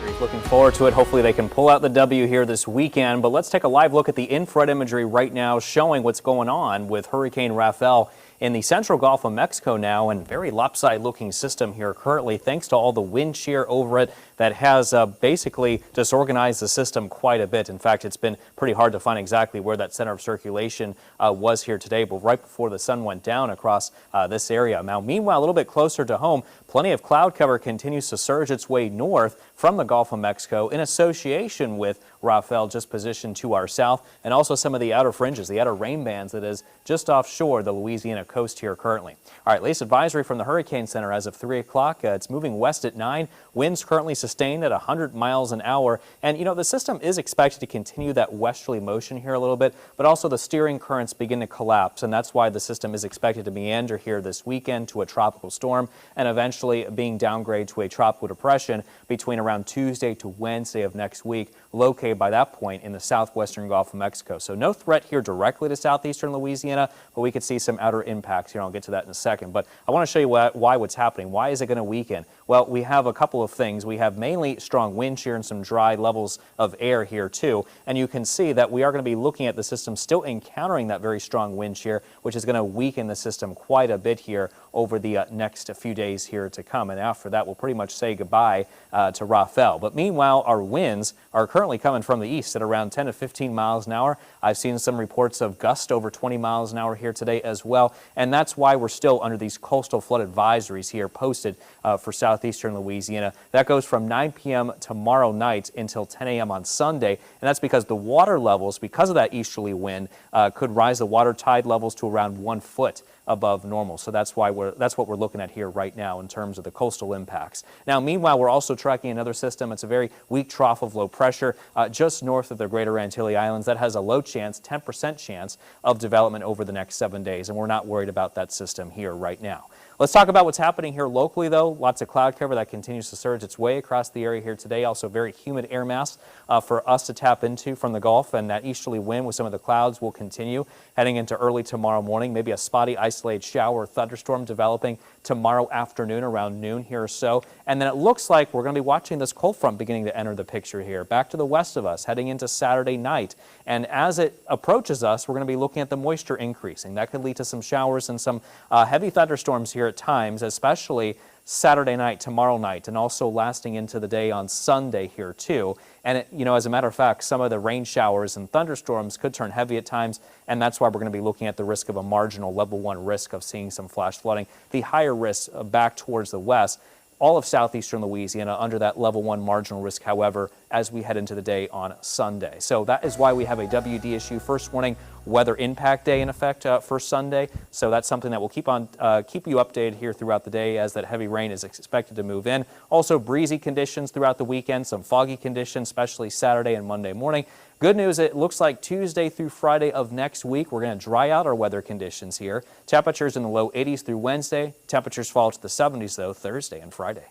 Advisories. Looking forward to it. Hopefully they can pull out the W here this weekend. But let's take a live look at the infrared imagery right now showing what's going on with Hurricane Rafael in the central Gulf of Mexico now, and very lopsided looking system here currently thanks to all the wind shear over it that has basically disorganized the system quite a bit. In fact, it's been pretty hard to find exactly where that center of circulation was here today, but right before the sun went down across this area. Now, meanwhile, a little bit closer to home, plenty of cloud cover continues to surge its way north from the Gulf of Mexico in association with Rafael, just positioned to our south, and also some of the outer fringes, the outer rain bands that is just offshore the Louisiana coast here currently. All right, latest advisory from the Hurricane Center as of 3 o'clock. It's moving west at 9. Winds currently sustained at 100 miles an hour. And, you know, the system is expected to continue that westerly motion here a little bit, but also the steering currents begin to collapse. And that's why the system is expected to meander here this weekend to a tropical storm and eventually being downgraded to a tropical depression between around Tuesday to Wednesday of next week, located by that point in the southwestern Gulf of Mexico. So no threat here directly to southeastern Louisiana, but we could see some outer impacts here. I'll get to that in a second. But I want to show you why what's happening. Why is it going to weaken? Well, we have a couple of things. We have mainly strong wind shear and some dry levels of air here too. And you can see that we are going to be looking at the system still encountering that very strong wind shear, which is going to weaken the system quite a bit here over the next few days here to come. And after that, we'll pretty much say goodbye to Rafael. But meanwhile, our winds are currently coming from the east at around 10 to 15 miles an hour. I've seen some reports of gusts over 20 miles an hour here today as well. And that's why we're still under these coastal flood advisories here posted for southeastern Louisiana. That goes from 9 p.m. tomorrow night until 10 a.m. on Sunday. And that's because the water levels, because of that easterly wind, could rise the water tide levels to around 1 foot above normal. So that's what we're looking at here right now in terms of the coastal impacts. Now, meanwhile, we're also tracking another system. It's a very weak trough of low pressure just north of the Greater Antilles Islands that has a low chance, 10% chance of development over the next 7 days. And we're not worried about that system here right now. Let's talk about what's happening here locally, though. Lots of cloud cover that continues to surge its way across the area here today. Also very humid air mass for us to tap into from the Gulf, and that easterly wind with some of the clouds will continue heading into early tomorrow morning. Maybe a spotty isolated shower or thunderstorm developing tomorrow afternoon around noon here or so. And then it looks like we're going to be watching this cold front beginning to enter the picture here, back to the west of us, heading into Saturday night. And as it approaches us, we're going to be looking at the moisture increasing. That could lead to some showers and some heavy thunderstorms here at times, especially Saturday night, tomorrow night, and also lasting into the day on Sunday here too. And as a matter of fact, some of the rain showers and thunderstorms could turn heavy at times, and that's why we're going to be looking at the risk of a marginal level 1 risk of seeing some flash flooding. The higher risk back towards the west. All of southeastern Louisiana under that level 1 marginal risk, however, as we head into the day on Sunday. So that is why we have a WDSU first warning weather impact day in effect for Sunday. So that's something that will keep you updated here throughout the day as that heavy rain is expected to move in. Also breezy conditions throughout the weekend, some foggy conditions, especially Saturday and Monday morning. Good news, it looks like Tuesday through Friday of next week, we're going to dry out our weather conditions here. Temperatures in the low 80s through Wednesday. Temperatures fall to the 70s, though, Thursday and Friday.